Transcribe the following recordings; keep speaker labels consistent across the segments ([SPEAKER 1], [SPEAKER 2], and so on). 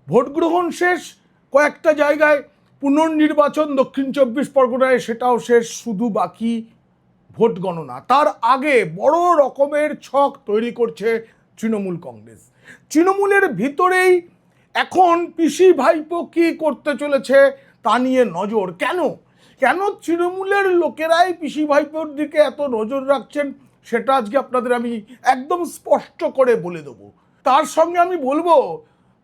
[SPEAKER 1] Vote গ্রহণ শেষ, কয়েকটা জায়গায় পুনর্নির্বাচন, দক্ষিণ 24 পরগনায় সেটাও শেষ, শুধু বাকি ভোট গণনা। তার আগে বড় রকমের ছক তৈরি করছে তৃণমূল কংগ্রেস। তৃণমূলের ভিতরেই এখন পিসি ভাইপো কি করতে চলেছে তা নিয়ে নজর। কেন কেন তৃণমূলের লোকেরাই পিসি ভাইপোর দিকে এত নজর রাখছেন সেটা আজকে আপনাদের আমি একদম স্পষ্ট করে বলে দেবো। তার সঙ্গে আমি বলবো,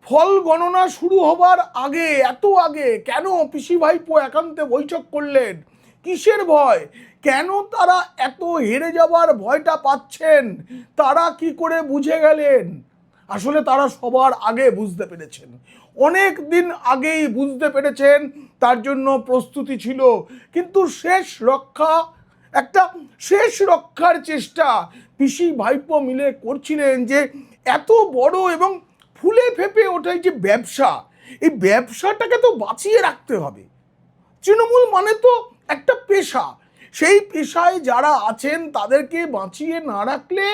[SPEAKER 1] ফল গণনা শুরু হবার আগে, এত আগে কেন পিসি ভাইপো একান্তে বৈঠক করলেন? কিসের ভয়? কেন তারা এত হেরে যাবার ভয়টা পাচ্ছেন? তারা কি করে বুঝে গেলেন? আসলে তারা সবার আগে বুঝতে পেরেছেন, অনেক দিন আগেই বুঝতে পেরেছেন, তার জন্য প্রস্তুতি ছিল। কিন্তু একটা শেষ রক্ষার চেষ্টা পিসি ভাইপো মিলে করছিলেন, যে এত বড় এবং ফুলে ফেপে ওঠাই যে ব্যবসা, এই ব্যবসাটাকে তো বাঁচিয়ে রাখতে হবে। তৃণমূল মানে তো একটা পেশা, সেই পেশায় যারা আছেন তাদেরকে বাঁচিয়ে না রাখলে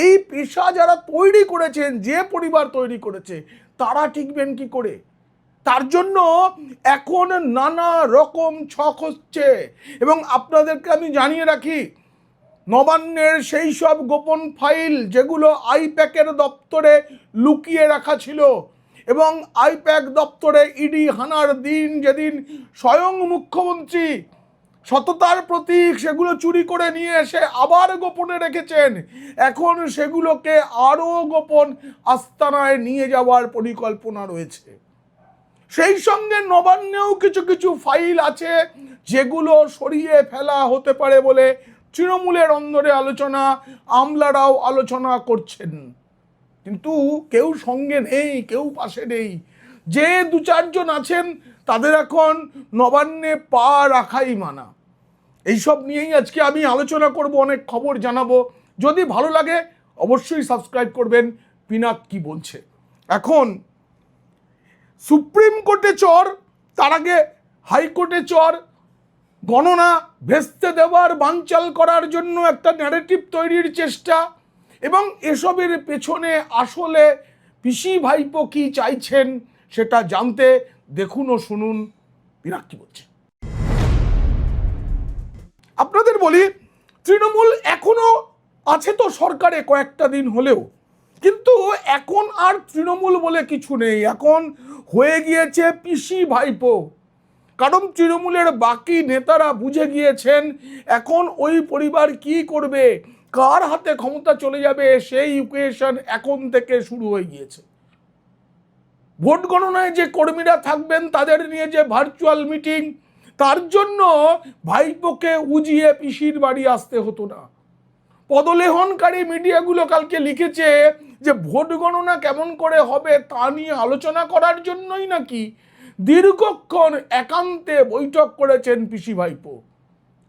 [SPEAKER 1] এই পেশা যারা তৈরি করেছেন, যে পরিবার তৈরি করেছে, তারা টিকবেন কি করে? তার জন্য এখন নানা রকম ছক হচ্ছে। এবং আপনাদেরকে আমি জানিয়ে রাখি, নবান্নের সেই সব গোপন ফাইল যেগুলো আইপ্যাকের দপ্তরে লুকিয়ে রাখা ছিল, এবং আইপ্যাক দপ্তরে ইডি হানার দিন, যেদিন স্বয়ং মুখ্যমন্ত্রী সততার প্রতীক সেগুলো চুরি করে নিয়ে এসে আবার গোপনে রেখেছেন, এখন সেগুলোকে আরও গোপন আস্তানায় নিয়ে যাওয়ার পরিকল্পনা রয়েছে। সেই সঙ্গে নবান্নেও কিছু কিছু ফাইল আছে যেগুলো সরিয়ে ফেলা হতে পারে বলে তৃণমূলের অন্দরে আলোচনা, আমলারাও আলোচনা করছেন। কিন্তু কেউ সঙ্গে নেই, কেউ পাশে নেই। যে দু চারজন আছেন তাদের এখন নবান্নে পা রাখাই মানা। এইসব নিয়েই আজকে আমি আলোচনা করব, অনেক খবর জানাবো। যদি ভালো লাগে অবশ্যই সাবস্ক্রাইব করবেন। পিনাক কি বলছে? এখন সুপ্রিম কোর্টে চর, তার আগে হাইকোর্টে চর, গণনা ভেস্তে দেওয়ার, বানচাল করার জন্য একটা ন্যারেটিভ তৈরির চেষ্টা, এবং এসবের পেছনে আসলে পিসি ভাইপো কি চাইছেন সেটা জানতে দেখুন ও শুনুন পিনাক কি বলছে। আপনাদের বলি, তৃণমূল এখনো আছে তো সরকারে কয়েকটা দিন হলেও, কিন্তু এখন আর তৃণমূল বলে কিছু নেই, এখন হয়ে গিয়েছে পিসি ভাইপো। কারণ তৃণমূলের বাকি নেতারা বুঝে গিয়েছেন এখন ওই পরিবার কি করবে, কার হাতে ক্ষমতা চলে যাবে, সেই ইকুয়েশন এখন থেকে শুরু হয়ে গিয়েছে। ভোট গণনায় যে কর্মীরা থাকবেন তাদের নিয়ে যে ভার্চুয়াল মিটিং, তার জন্য ভাইপোকে উজিয়ে পিসির বাড়ি আসতে হতো না। পদলেহনকারী মিডিয়াগুলো কালকে লিখেছে যে ভোট গণনা কেমন করে হবে তা নিয়ে আলোচনা করার জন্যই নাকি দীর্ঘক্ষণ একান্তে বৈঠক করেছেন পিসি ভাইপো।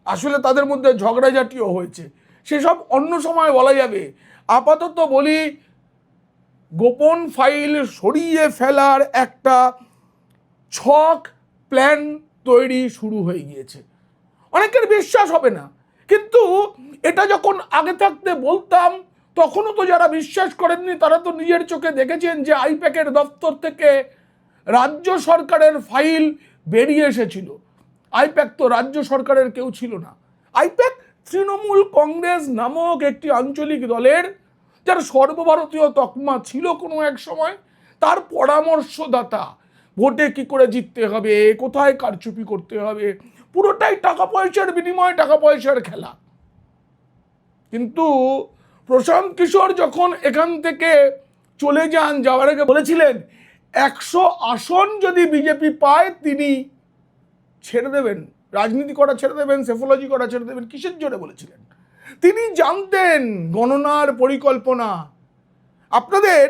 [SPEAKER 1] আসলে তাদের মধ্যে ঝগড়াঝাটিও হয়েছে, সেসব অন্য সময় বলা যাবে। আপাতত বলি, গোপন ফাইল সরিয়ে ফেলার একটা ছক, প্ল্যান তৈরি শুরু হয়ে গিয়েছে। অনেকের বিশ্বাস হবে না, কিন্তু এটা যখন আগে থাকতে বলতাম তখনও তো যারা বিশ্বাস করেননি তারা তো নিজের চোখে দেখেছেন যে আইপ্যাকের দপ্তর থেকে রাজ্য সরকারের ফাইল বেরিয়ে এসেছিল। আইপ্যাক তো রাজ্য সরকারের কেউ ছিল না। আইপ্যাক তৃণমূল কংগ্রেস নামক একটি আঞ্চলিক দলের, যার সর্বভারতীয় তকমা ছিল কোনো এক সময়, তার পরামর্শদাতা। ভোটে কি করে জিততে হবে, কোথায় কারচুপি করতে হবে, পুরোটাই টাকা পয়সার বিনিময়ে টাকা পয়সার খেলা। কিন্তু প্রশান্ত কিশোর যখন এখান থেকে চলে যান, যাওয়ার আগে বলেছিলেন 100 আসন যদি বিজেপি পায় তিনি ছেড়ে দেবেন, রাজনীতি করা ছেড়ে দেবেন, সেফোলজি করা ছেড়ে দেবেন। কিসের জোরে বলেছিলেন? তিনি জানতেন গণনার পরিকল্পনা। আপনাদের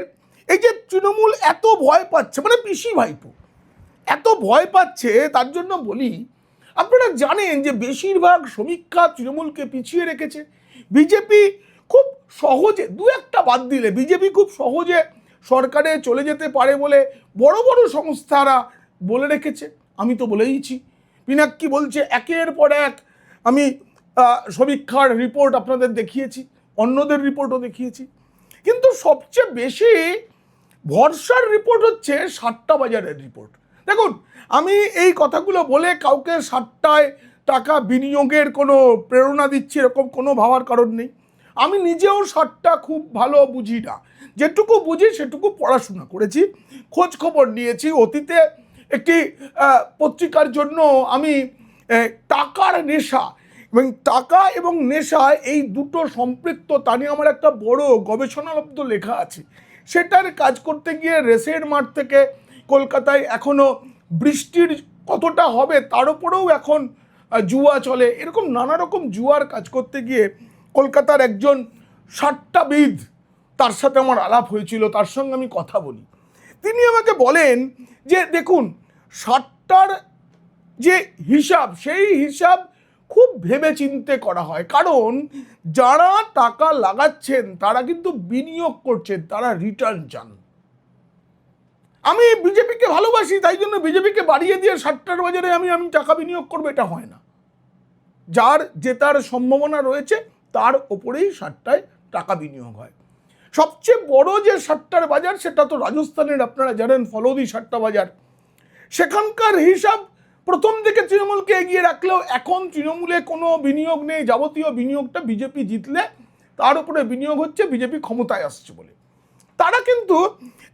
[SPEAKER 1] এই যে তৃণমূল এত ভয় পাচ্ছে, মানে পিসি ভাইপো এত ভয় পাচ্ছে, তার জন্য বলি, আপনারা জানেন যে বেশিরভাগ সমীক্ষা তৃণমূলকে পিছিয়ে রেখেছে। বিজেপি খুব সহজে, দু একটা বাদ দিলে, বিজেপি খুব সহজে সরকারে চলে যেতে পারে বলে বড় বড় সংস্থারা বলে রেখেছে। আমি তো বলেইছি। পিনাক কি বলছে, একের পর এক আমি সমীক্ষার রিপোর্ট আপনাদের দেখিয়েছি, অন্যদের রিপোর্টও দেখিয়েছি। কিন্তু সবচেয়ে বেশি ভরসার রিপোর্ট হচ্ছে সাতটা বাজারের রিপোর্ট। দেখুন, আমি এই কথাগুলো বলে কাউকে সাতটায় টাকা বিনিয়োগের কোনো প্রেরণা দিচ্ছি এরকম কোনো ভাবার কারণ নেই। আমি নিজেও সাতটা খুব ভালো বুঝি না, যেটুকু বুঝি সেটুকু পড়াশোনা করেছি, খোঁজ খবর নিয়েছি। অতীতে একটি পত্রিকার জন্য আমি টাকার নেশা এবং টাকা এবং নেশা এই দুটো সম্পৃক্ত তা নিয়ে আমার একটা বড় গবেষণালব্ধ লেখা আছে। সেটার কাজ করতে গিয়ে রেসের মাঠ থেকে কলকাতায় এখনও বৃষ্টির কতটা হবে তার উপরেও এখন জুয়া চলে, এরকম নানা রকম জুয়ার কাজ করতে গিয়ে কলকাতার একজন সাট্টাবিদ, তার সাথে আমার আলাপ হয়েছিল, তার সঙ্গে আমি কথা বলি। তিনি আমাকে বলেন যে দেখুন, সাট্টার যে হিসাব সেই হিসাব খুব ভেবে চিন্তে করা হয়, কারণ যারা টাকা লাগাচ্ছেন তারা কিন্তু বিনিয়োগ করছেন, তারা রিটার্ন চান। আমি বিজেপিকে ভালোবাসি তাই জন্য বিজেপিকে বাড়িয়ে দিয়ে সাট্টার বাজারে আমি টাকা বিনিয়োগ করবো, এটা হয় না। যার জেতার সম্ভাবনা রয়েছে তার ওপরেই সাট্টায় টাকা বিনিয়োগ হয়। সবচেয়ে বড় যে সাট্টার বাজার সেটা তো রাজস্থানের, আপনারা জানেন, ফলৌদি সাট্টা বাজার। সেখানকার হিসাব প্রথম দিকে তৃণমূলকে এগিয়ে রাখলেও এখন তৃণমূলে কোনো বিনিয়োগ নেই। যাবতীয় বিনিয়োগটা বিজেপি জিতলে তার উপরে বিনিয়োগ হচ্ছে, বিজেপি ক্ষমতায় আসছে বলে। তারা কিন্তু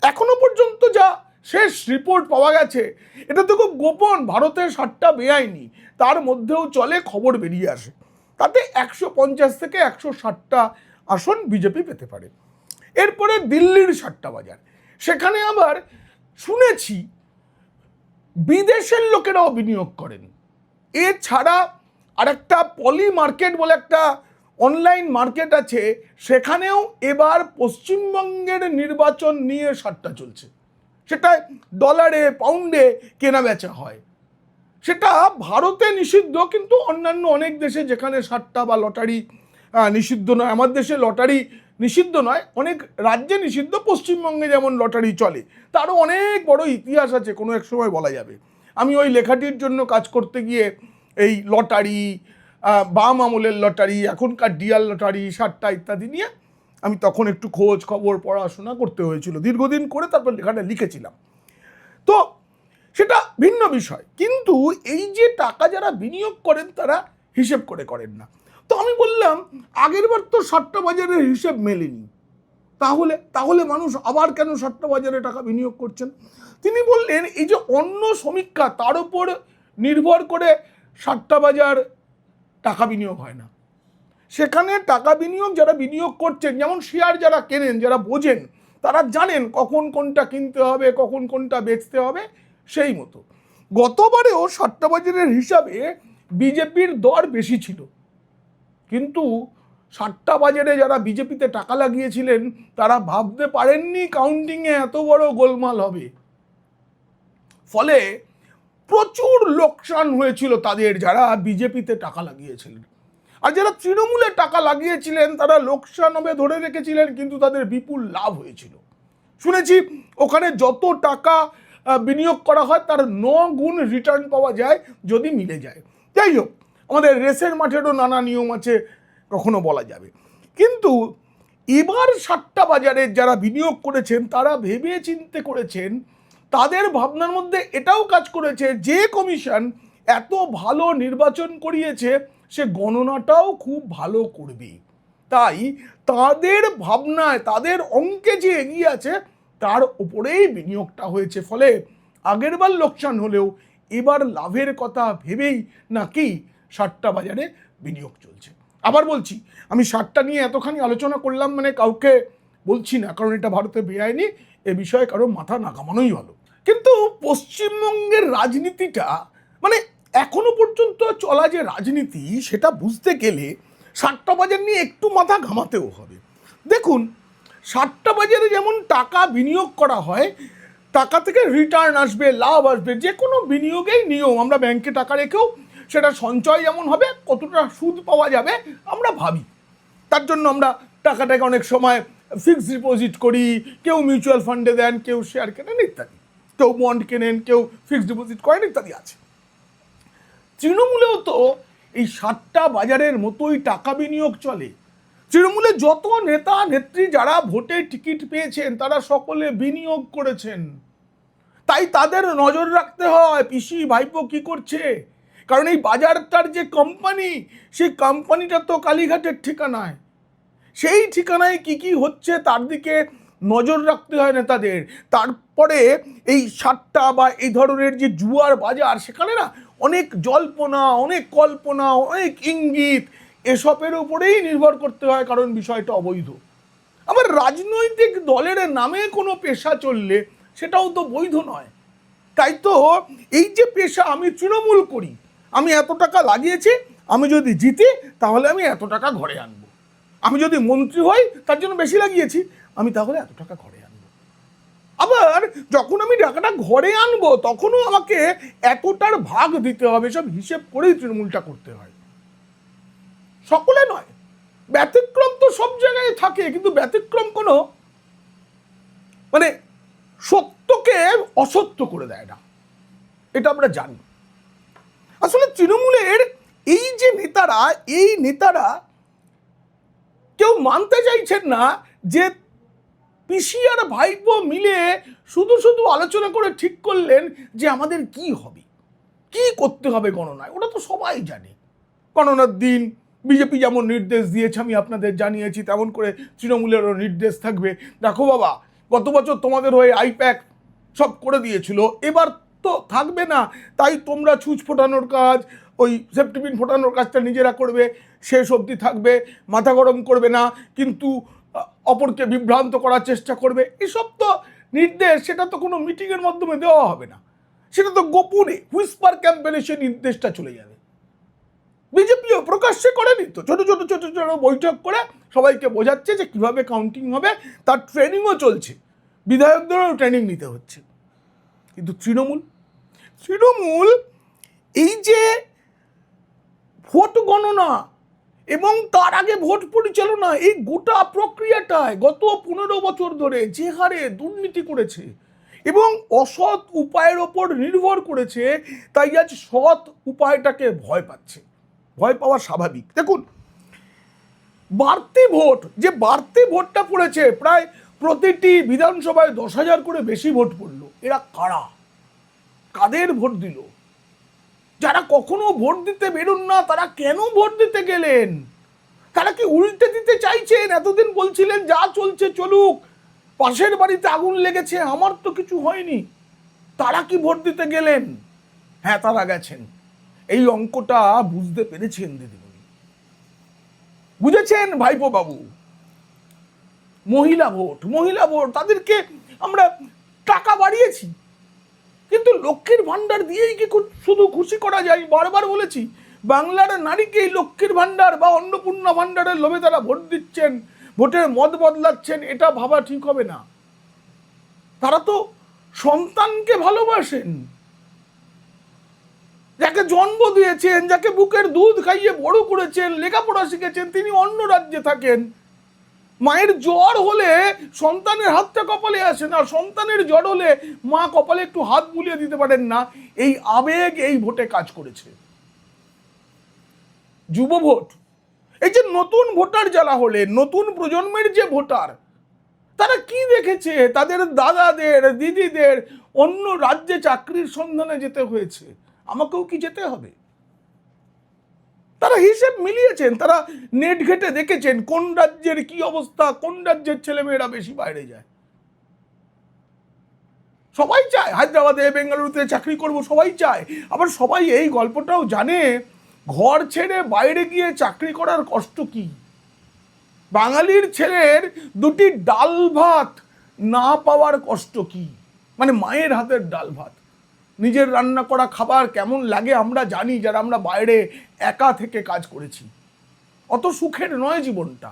[SPEAKER 1] এখনো পর্যন্ত যা শেষ রিপোর্ট পাওয়া গেছে, এটা তো খুব গোপন, ভারতের সাট্টা বেআইনি, তার মধ্যেও চলে, খবর বেরিয়ে আসে, তাতে 150 থেকে 160টা আসন বিজেপি পেতে পারে। এরপরে দিল্লির সাট্টা বাজার, সেখানে আবার শুনেছি বিদেশের লোকেরাও বিনিয়োগ করেন। এছাড়া আরেকটা পলি মার্কেট বলে একটা অনলাইন মার্কেট আছে, সেখানেও এবার পশ্চিমবঙ্গের নির্বাচন নিয়ে সাট্টা চলছে। সেটা ডলারে পাউন্ডে কেনা বেচা হয়। সেটা ভারতে নিষিদ্ধ, কিন্তু অন্যান্য অনেক দেশে যেখানে সাট্টা বা লটারি নিষিদ্ধ নয়, আমার দেশে লটারি নিষিদ্ধ নয়, অনেক রাজ্যে নিষিদ্ধ, পশ্চিমবঙ্গে যেমন লটারি চলে, তারও অনেক বড় ইতিহাস আছে, কোনো এক সময় বলা যাবে। আমি ওই লেখাটির জন্য কাজ করতে গিয়ে এই লটারি, বাম আমলের লটারি, এখনকার ডিয়াল লটারি, সাট্টা ইত্যাদি নিয়ে আমি তখন একটু খোঁজ খবর পড়াশোনা করতে হয়েছিল, দীর্ঘদিন করে তারপর লেখাটা লিখেছিলাম। তো সেটা ভিন্ন বিষয়, কিন্তু এই যে টাকা যারা বিনিয়োগ করেন তারা হিসেব করে করেন না। তো আমি বললাম, আগের বার তো সাট্টা বাজারের হিসেব মেলেনি, তাহলে মানুষ আবার কেন সাট্টা বাজারে টাকা বিনিয়োগ করছেন? তিনি বললেন, এই যে অন্য সমীক্ষা, তার উপর নির্ভর করে সাট্টা বাজার টাকা বিনিয়োগ হয় না। সেখানে টাকা বিনিয়োগ যারা বিনিয়োগ করছেন, যেমন শেয়ার যারা কেনেন, যারা বোঝেন, তারা জানেন কখন কোনটা কিনতে হবে, কখন কোনটা বেচতে হবে, সেই মতো। গতবারেও সাট্টা বাজারের হিসাবে বিজেপির দর বেশি ছিল, কিন্তু সাট্টা বাজারে যারা বিজেপিতে টাকা লাগিয়েছিলেন তারা ভাবতে পারেননি কাউন্টিংয়ে এত বড় গোলমাল হবে। ফলে প্রচুর লোকসান হয়েছিল তাদের, যারা বিজেপিতে টাকা লাগিয়েছিলেন। আর যারা তৃণমূলে টাকা লাগিয়েছিলেন তারা লোকসান হবে ধরে রেখেছিলেন, কিন্তু তাদের বিপুল লাভ হয়েছিল। শুনেছি ওখানে যত টাকা বিনিয়োগ করা হয় তার 9 গুণ রিটার্ন পাওয়া যায় যদি মিলে যায়। যাই হোক, আমাদের রেসের মাঠেরও নানা নিয়ম আছে, কখনো বলা যাবে। কিন্তু এবার সাট্টা বাজারে যারা বিনিয়োগ করেছেন তারা ভেবে চিন্তে করেছেন, তাদের ভাবনার মধ্যে এটাও কাজ করেছে যে কমিশন এত ভালো নির্বাচন করিয়েছে সে গণনাটাও খুব ভালো করবে। তাই তাদের ভাবনায়, তাদের অঙ্কে যে এগিয়ে আছে তার উপরেই বিনিয়োগটা হয়েছে। ফলে আগেরবার লোকসান হলেও এবার লাভের কথা ভেবেই নাকি সাট্টা বাজারে বিনিয়োগ চলছে। আবার বলছি, আমি সাট্টা নিয়ে এতখানি আলোচনা করলাম মানে কাউকে বলছি না, কারণ এটা ভারতে বেআইনি, এ বিষয়ে কারো মাথা না ঘামানোই ভালো। কিন্তু পশ্চিমবঙ্গের রাজনীতিটা, মানে এখনো পর্যন্ত চলা যে রাজনীতি, সেটা বুঝতে গেলে সাট্টা বাজার নিয়ে একটু মাথা ঘামাতেও হবে। দেখুন, সাট্টা বাজারে যেমন টাকা বিনিয়োগ করা হয়, টাকা থেকে রিটার্ন আসবে, লাভ আসবে, যে কোনো বিনিয়োগেই নিয়ম। আমরা ব্যাংকে টাকা রেখেও সেটা সঞ্চয় যেমন হবে, কতটা সুদ পাওয়া যাবে আমরা ভাবি, তার জন্য আমরা টাকাটাকে অনেক সময় ফিক্সড ডিপোজিট করি, কেউ মিউচুয়াল ফান্ডে দেন, কেউ শেয়ার কেনেন ইত্যাদি, কেউ বন্ড কেনেন, কেউ ফিক্সড ডিপোজিট করেন ইত্যাদি আছে। তৃণমূলেও তো এই সাট্টা বাজারের মতোই টাকা বিনিয়োগ চলে। তৃণমূলের যত নেতা নেত্রী যারা ভোটে টিকিট পেয়েছেন তারা সকলে বিনিয়োগ করেছেন, তাই তাদের নজর রাখতে হয় পিসি ভাইপো কি করছে। কারণ এই বাজারটার যে কোম্পানি, সেই কোম্পানিটা তো কালীঘাটের ঠিকানায়, সেই ঠিকানায় কি কি হচ্ছে তার দিকে নজর রাখতে হয় নেতাদের। তারপরে এই সাট্টা বা এই ধরনের যে জুয়ার বাজার, সেখানে না অনেক জল্পনা, অনেক কল্পনা, অনেক ইঙ্গিত, এসবের উপরেই নির্ভর করতে হয়, কারণ বিষয়টা অবৈধ। আবার রাজনৈতিক দলের নামে কোনো পেশা চললে সেটাও তো বৈধ নয়। তাই তো এই যে পেশা, আমি তৃণমূল করি, আমি এত টাকা লাগিয়েছি, আমি যদি জিতি তাহলে আমি এত টাকা ঘরে আনবো, আমি যদি মন্ত্রী হই তার জন্য বেশি লাগিয়েছি, আমি তাহলে এত টাকা ঘরে আনবো। আবার যখন আমি টাকাটা ঘরে আনবো তখনও আমাকে এতটার ভাগ দিতে হবে, সব হিসেব করেই তৃণমূলটা করতে হয়। সকলে নয়, ব্যতিক্রম তো সব জায়গায় থাকে, কিন্তু ব্যতিক্রম কোনো মানে সত্যকে অসত্য করে দেয় না, এটা আমরা জানি। আসলে তৃণমূলের এই যে নেতারা, এই নেতারা কেউ মানতে চাইছেন না যে পিসি আর ভাইপো মিলে শুধু শুধু আলোচনা করে ঠিক করলেন যে আমাদের কি হবে, কি করতে হবে গণনায়। ওটা তো সবাই জানে। গণনার দিন বিজেপি যেমন নির্দেশ দিয়েছে, আমি আপনাদের জানিয়েছি, তেমন করে তৃণমূলেরও নির্দেশ থাকবে। দেখো বাবা, গত বছর তোমাদের হয়ে আইপ্যাক সব করে দিয়েছিল, এবার তো থাকবে না, তাই তোমরা ছুঁচ ফোটানোর কাজ, ওই সেফটিপিন ফোটানোর কাজটা নিজেরা করবে, শেষ অবধি থাকবে, মাথা গরম করবে না, কিন্তু অপরকে বিভ্রান্ত করার চেষ্টা করবে। এসব তো নির্দেশ, সেটা তো কোনো মিটিংয়ের মাধ্যমে দেওয়া হবে না, সেটা তো গোপনে হুইসপার ক্যাম্পেনে সে নির্দেশটা চলে যাবে। বিজেপিও প্রকাশ্যে করেনি তো, ছোট ছোট ছোট ছোট বৈঠক করে সবাইকে বোঝাচ্ছে যে কিভাবে কাউন্টিং হবে, তার ট্রেনিংও চলছে, বিধায়কদেরও ট্রেনিং নিতে হচ্ছে। কিন্তু তৃণমূল এই যে ভোট গণনা এবং তার আগে ভোট পরিচালনা, এই গোটা প্রক্রিয়াটায় গত 15 বছর ধরে যে হারে দুর্নীতি করেছে এবং অসৎ উপায়ের ওপর নির্ভর করেছে, তাই আজ সৎ উপায়টাকে ভয় পাচ্ছে। ভয় পাওয়া স্বাভাবিক। দেখুন, বাড়তি ভোট, যে বাড়তি ভোটটা পড়েছে, প্রায় প্রতিটি বিধানসভায় 10,000 করে বেশি ভোট পড়লো, এরা কারা, কাদের ভোট দিল? যারা কখনো ভোট দিতে বেরোন না তারা কেন ভোট দিতে গেলেন? তারা কি উল্টে দিতে চাইছেন? এতদিন বলছিলেন যা চলছে চলুক, পাশের বাড়িতে আগুন লেগেছে, আমার তো কিছু হয়নি, তারা কি ভোট দিতে গেলেন? হ্যাঁ, তারা গেছেন। এই অঙ্কটা বুঝতে পেরেছেন দিদিমণি, বুঝেছেন ভাইপো বাবু। মহিলা ভোট, তাদেরকে আমরা টাকা বাড়িয়েছি, কিন্তু লক্ষ্মীর ভান্ডার দিয়েই কি শুধু খুশি করা যায়? বারবার বলেছি, বাংলার নারীকে এই লক্ষ্মীর ভান্ডার বা অন্নপূর্ণা ভান্ডারের লোভে তারা ভোট দিচ্ছেন, ভোটের মত বদলাচ্ছেন, এটা ভাবা ঠিক হবে না। তারা তো সন্তানকে ভালোবাসেন, যাকে জন্ম দিয়েছেন, যাকে বুকের দুধ খাইয়ে বড় করেছেন, লেখাপড়া শিখেছেন, তিনি অন্য রাজ্যে থাকেন। মায়ের জ্বর হলে সন্তানের হাতটা কপালে আসে না, সন্তানের জ্বর হলে মা কপালে একটু হাত বুলিয়ে দিতে পারেন না। এই আবেগ এই ভোটে কাজ করেছে। যুব ভোট, এই যে নতুন ভোটার যারা হলেন, নতুন প্রজন্মের যে ভোটার, তারা কি দেখেছে? তাদের দাদাদের, দিদিদের অন্য রাজ্যে চাকরির সন্ধানে যেতে হয়েছে, আমাকেও কি যেতে হবে? তারা হিসেব মিলিয়েছেন, তারা নেট ঘেটে দেখেছেন কোন রাজ্যের কি অবস্থা, কোন রাজ্যের ছেলেমেয়েরা বেশি বাইরে যায়। সবাই চায় হায়দ্রাবাদে, বেঙ্গালুরুতে চাকরি করব, সবাই চায়। আবার সবাই এই গল্পটাও জানে ঘর ছেড়ে বাইরে গিয়ে চাকরি করার কষ্ট কি। বাঙালির ছেলের দুটি ডাল ভাত না পাওয়ার কষ্ট কি, মানে মায়ের হাতের ডাল ভাত, নিজের রান্না করা খাবার কেমন লাগে আমরা জানি, যারা আমরা বাইরে একা থেকে কাজ করেছি। অত সুখের নয় জীবনটা।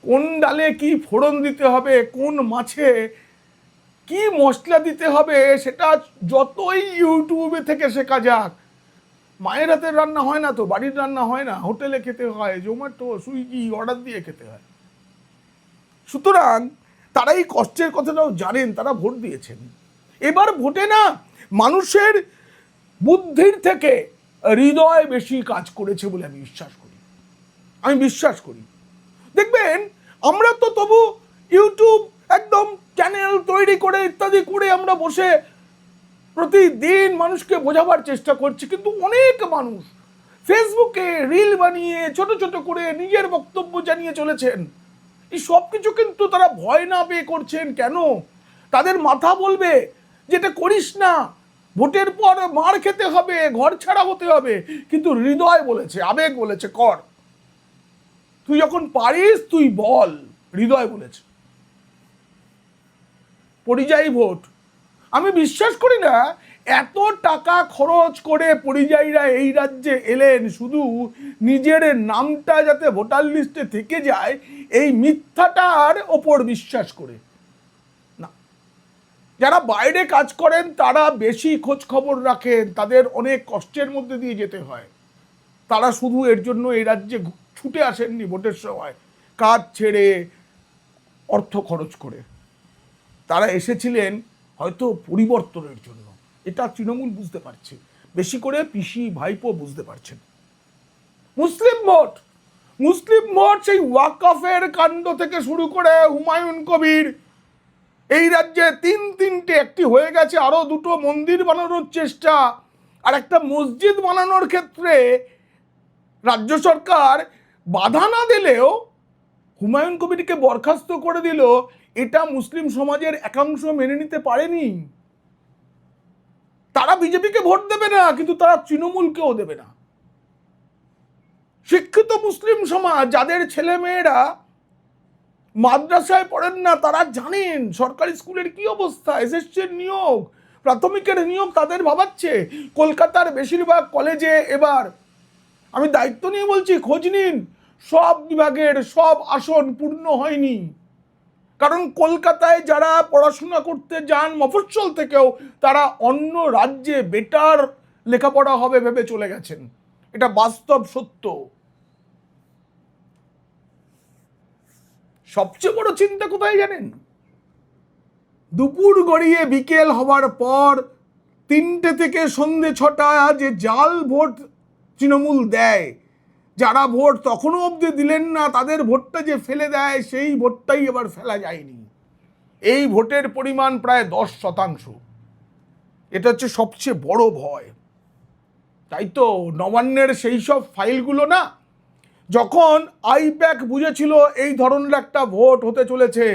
[SPEAKER 1] কোন ডালে কি ফোড়ন দিতে হবে, কোন মাছে কি মশলা দিতে হবে, সেটা যতই ইউটিউবে থেকে শেখা যাক, মায়ের হাতের রান্না হয় না তো, বাড়ির রান্না হয় না, হোটেলে খেতে হয়, জোম্যাটো, সুইগি অর্ডার দিয়ে খেতে হয়। সুতরাং তারা এই কষ্টের কথাটাও জানেন, তারা ভোট দিয়েছেন। এবার ভোটে না মানুষের বুদ্ধির থেকে হৃদয় বেশি কাজ করেছে বলে আমি বিশ্বাস করি। আমি বিশ্বাস করি। দেখবেন আমরা তো তবু ইউটিউব একদম চ্যানেল তৈরি করে ইত্যাদি করে আমরা বসে প্রতিদিন মানুষকে বোঝাবার চেষ্টা করছি, কিন্তু অনেক মানুষ ফেসবুকে রিল বানিয়ে ছোট ছোট করে নিজের বক্তব্য জানিয়ে চলেছেন। এই সব কিছু কিন্তু তারা ভয় না পেয়ে করছেন। কেন? তাদের মাথা বলবে যেটা করিস না, ভোটের পর মার খেতে হবে, ঘর ছাড়া হতে হবে, কিন্তু হৃদয় বলেছে, আবেগ বলেছে কর। তুই যখন পারিস তুই বল, হৃদয় বলেছে। পরিযায়ী ভোট, আমি বিশ্বাস করি না এত টাকা খরচ করে পরিযায়ীরা এই রাজ্যে এলেন শুধু নিজের নামটা যাতে ভোটার লিস্টে থেকে যায় এই মিথ্যাটার ওপর বিশ্বাস করে। না, যারা বাইরে কাজ করেন তারা বেশি খোঁজ খবর রাখেন, তাদের অনেক কষ্টের মধ্যে দিয়ে যেতে হয়। তারা শুধু এর জন্য এই রাজ্যে ছুটে আসেননি ভোটের সময় কাজ ছেড়ে অর্থ খরচ করে। তারা এসেছিলেন হয়তো পরিবর্তনের জন্য। এটা তৃণমূল বুঝতে পারছে, বেশি করে পিসি ভাইপো বুঝতে পারছেন। মুসলিম ভোট সেই ওয়াকফের কাণ্ড থেকে শুরু করে হুমায়ুন কবির, এই রাজ্যে তিনটে, একটি হয়ে গেছে, আরো দুটো মন্দির বানানোর চেষ্টা, আর একটা মসজিদ বানানোর ক্ষেত্রে রাজ্য সরকার বাধা না দিলেও হুমায়ুন কবিরকে বরখাস্ত করে দিল। এটা মুসলিম সমাজের একাংশ মেনে নিতে পারেনি। তারা বিজেপিকে ভোট দেবে না, কিন্তু তারা তৃণমূলকেও দেবে না। শিক্ষিত মুসলিম সমাজ যাদের ছেলে মেয়েরা মাদ্রাসায় পড়েন না, তারা জানেন সরকারি স্কুলের কি অবস্থা। এসএসসির নিয়োগ, প্রাথমিকের নিয়োগ তাদের ভাবাচ্ছে। কলকাতার বেশিরভাগ কলেজে এবার, আমি দায়িত্ব নিয়ে বলছি, খোঁজ নিন, সব বিভাগের সব আসন পূর্ণ হয়নি। কারণ কলকাতায় যারা পড়াশোনা করতে যান মফস্বল থেকেও, তারা অন্য রাজ্যে বেটার লেখাপড়া হবে ভেবে চলে গেছেন। এটা বাস্তব সত্য। সবচেয়ে বড় চিন্তা কোথায় জানেন? দুপুর গড়িয়ে বিকেল হওয়ার পর 3টে থেকে সন্ধে 6টা যে জাল ভোট তৃণমূল দেয়, যারা ভোট তখনও অবধি দিলেন না তাদের ভোটটা যে ফেলে দেয়, সেই ভোটটাই এবার ফেলা যায়নি। এই ভোটের পরিমাণ প্রায় 10%। এটা হচ্ছে সবচেয়ে বড় ভয়। তাই তো নবান্নের সেই সব ফাইলগুলো না, যখন আইপ্যাক বুঝেছিল এই ধরনের একটা ভোট হতে চলেছে,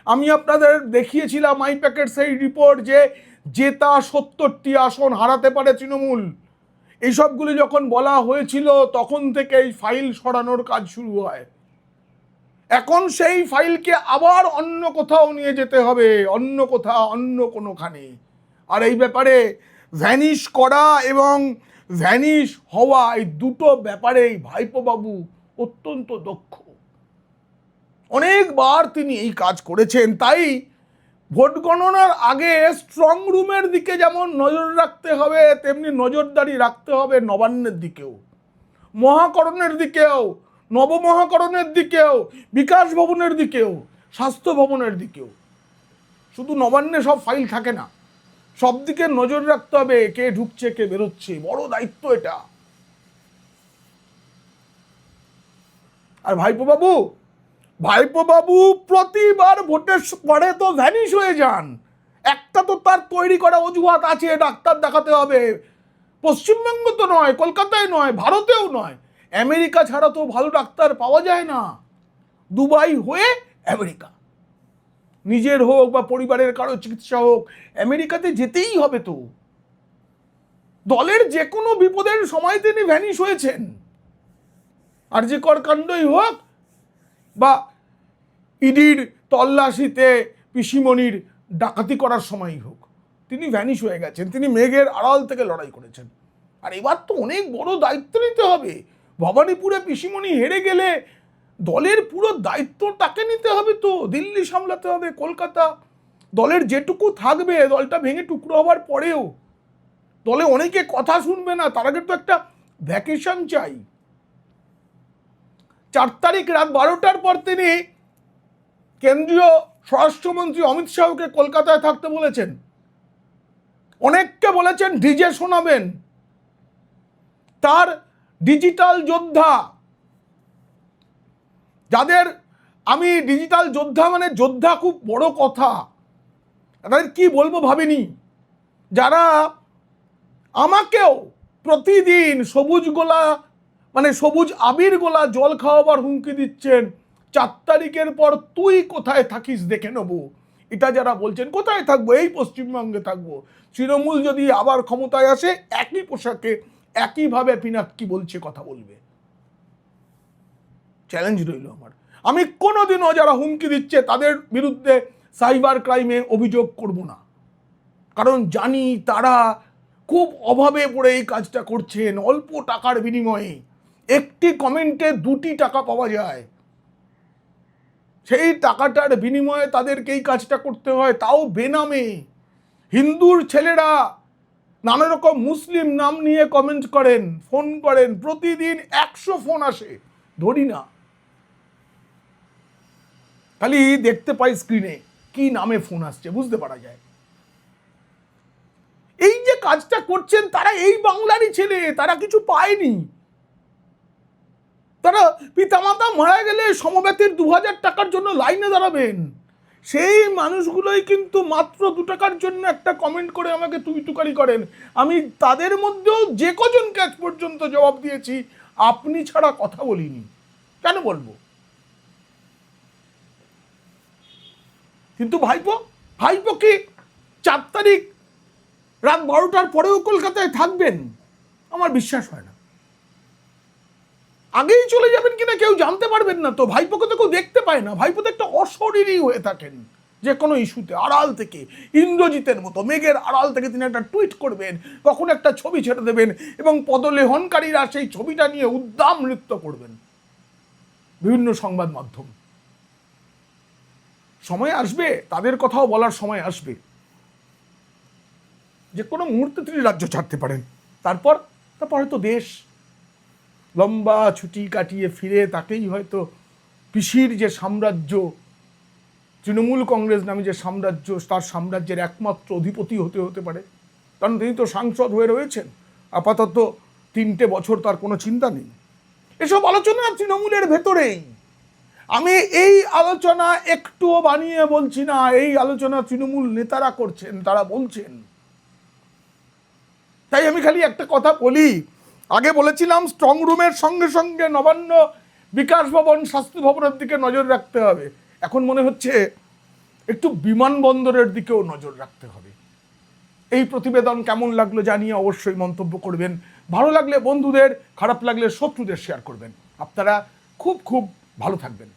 [SPEAKER 1] আমি আপনাদের দেখিয়েছিলাম আইপ্যাকের সেই রিপোর্ট যে জেতা 70টি আসন হারাতে পারে তৃণমূল। এইসবগুলি যখন বলা হয়েছিল তখন থেকে এই ফাইল সরানোর কাজ শুরু হয়। এখন সেই ফাইলকে আবার অন্য কোথাও নিয়ে যেতে হবে, অন্য কোথাও, অন্য কোনোখানে। আর এই ব্যাপারে ভ্যানিশ করা এবং ভ্যানিশ হওয়া, এই দুটো ব্যাপারেই ভাইপো বাবু অত্যন্ত দক্ষ। অনেকবার তিনি এই কাজ করেছেন। তাই ভোট গণনার আগে স্ট্রং রুমের দিকে যেমন নজর রাখতে হবে, তেমনি নজরদারি রাখতে হবে নবান্নের দিকেও, মহাকরণের দিকেও, নবমহাকরণের দিকেও, বিকাশ ভবনের দিকেও, স্বাস্থ্য ভবনের দিকেও। শুধু নবান্নে সব ফাইল থাকে না, সব দিকে নজর রাখতে হবে, কে ঢুকছে কে বেরোচ্ছে, বড় দায়িত্ব এটা। আর ভাইপো বাবু প্রতিবার ভোটের পরে তো ভ্যানিশ হয়ে যান। একটা তো তার তৈরি করা অজুহাত আছে, ডাক্তার দেখাতে হবে। পশ্চিমবঙ্গ তো নয়, কলকাতায় নয়, ভারতেও নয়, আমেরিকা ছাড়া তো ভালো ডাক্তার পাওয়া যায় না। দুবাই হয়ে আমেরিকা, নিজের হোক বা পরিবারের কারো চিকিৎসা হোক, আমেরিকাতে যেতেই হবে তো। দলের যে কোনো বিপদের সময় তিনি ভ্যানিশ হয়েছেন। আর যে কাণ্ডই হোক বা ইডির তল্লাশিতে পিসিমণির ডাকাতি করার সময়ই হোক, তিনি ভ্যানিশ হয়ে গেছেন। তিনি মেঘের আড়াল থেকে লড়াই করেছেন। আর এবার তো অনেক বড় দায়িত্ব নিতে হবে। ভবানীপুরে পিসিমণি হেরে গেলে দলের পুরো দায়িত্ব তাকে নিতে হবে তো। দিল্লি সামলাতে হবে, কলকাতা, দলের যেটুকু থাকবে, দলটা ভেঙে টুকরো হওয়ার পরেও দলে অনেকে কথা শুনবে না, তার আগে তো একটা ভ্যাকেশন চাই। 4 তারিখ রাত 12টার পর তিনি কেন্দ্রীয় স্বরাষ্ট্রমন্ত্রী অমিত শাহকে কলকাতায় থাকতে বলেছেন। অনেককে বলেছেন ডিজে শোনাবেন। তার ডিজিটাল যোদ্ধা যাদের আমি ডিজিটাল যোদ্ধা মানে যোদ্ধা খুব বড় কথা, তাদের কি বলবো ভাবিনি, যারা আমাকেও প্রতিদিন সবুজ গোলা মানে সবুজ আবির গোলা জল খাওয়াবার হুমকি দিচ্ছেন, 4 তারিখের পর তুই কোথায় থাকিস দেখে নেবো, এটা যারা বলছেন, কোথায় থাকবো, এই পশ্চিমবঙ্গে থাকবো, তৃণমূল যদি আবার ক্ষমতায় আসে একই পোশাকে একইভাবে পিনাক্কি বলছে কথা বলবে। চ্যালেঞ্জ রইল আমার, আমি কোনোদিনও যারা হুমকি দিচ্ছে তাদের বিরুদ্ধে সাইবার ক্রাইমে অভিযোগ করব না, কারণ জানি তারা খুব অভাবে পড়ে এই কাজটা করছেন। অল্প টাকার বিনিময়ে একটি কমেন্টে 2টি টাকা পাওয়া যায়, সেই টাকাটার বিনিময়ে তাদেরকে এই কাজটা করতে হয়, তাও বেনামে। হিন্দুর ছেলেরা নানা রকম মুসলিম নাম নিয়ে কমেন্ট করেন, ফোন করেন, প্রতিদিন 100 ফোন আসে, ধরি না, খালি দেখতে পাই স্ক্রিনে কি নামে ফোন আসছে, বুঝতে পারা যায়। এই যে কাজটা করছেন তারা এই বাংলারই ছেলে, তারা কিছু পায়নি, তারা পিতামাতা মারা গেলে সমবেতের 2000 টাকার জন্য লাইনে দাঁড়াবেন, সেই মানুষগুলোই কিন্তু মাত্র 2 টাকার জন্য একটা কমেন্ট করে আমাকে তুই তুকারি করেন। আমি তাদের মধ্যেও যে কজনকে আজ পর্যন্ত জবাব দিয়েছি আপনি ছাড়া কথা বলিনি, কেন বলবো? কিন্তু ভাইপো কি 4 তারিখ রাত 12টার পরেও কলকাতায় থাকবেন? আমার বিশ্বাস হয় না। আগেই চলে যাবেন কিনা কেউ জানতে পারবেন না তো, ভাইপোকে তো কেউ দেখতে পায় না, ভাইপো তো একটা অশরীরই হয়ে থাকেন যে কোনো ইস্যুতে, আড়াল থেকে ইন্দ্রজিতের মতো মেঘের আড়াল থেকে তিনি একটা টুইট করবেন, কখন একটা ছবি ছেড়ে দেবেন এবং পদলেহনকারীরা সেই ছবিটা নিয়ে উদ্দাম নৃত্য করবেন বিভিন্ন সংবাদ মাধ্যম। সময় আসবে, তাদের কথাও বলার সময় আসবে, যে কোনো মুহূর্তে তিনি রাজ্য ছাড়তে পারেন, তারপরে তো দেশ লম্বা ছুটি কাটিয়ে ফিরে তাকেই হয়তো পিসির যে সাম্রাজ্য, তৃণমূল কংগ্রেস নামে যে সাম্রাজ্য, তার সাম্রাজ্যের একমাত্র অধিপতি হতে পারে, কারণ তিনি তো সাংসদ হয়ে রয়েছেন আপাতত 3টে বছর, তার কোনো চিন্তা নেই। এসব আলোচনা তৃণমূলের ভেতরেই, আমি এই আলোচনা একটুও বানিয়ে বলছি না, এই আলোচনা তৃণমূল নেতারা করছেন, তারা বলছেন। তাই আমি খালি একটা কথা বলি, আগে বলেছিলাম স্ট্রং রুমের সঙ্গে সঙ্গে নবান্ন, বিকাশ ভবন, স্বাস্থ্য ভবনের দিকে নজর রাখতে হবে, এখন মনে হচ্ছে একটু বিমানবন্দরের দিকেও নজর রাখতে হবে। এই প্রতিবেদন কেমন লাগলো জানিয়ে অবশ্যই মন্তব্য করবেন, ভালো লাগলে বন্ধুদের, খারাপ লাগলে শত্রুদের শেয়ার করবেন। আপনারা খুব খুব ভালো থাকবেন।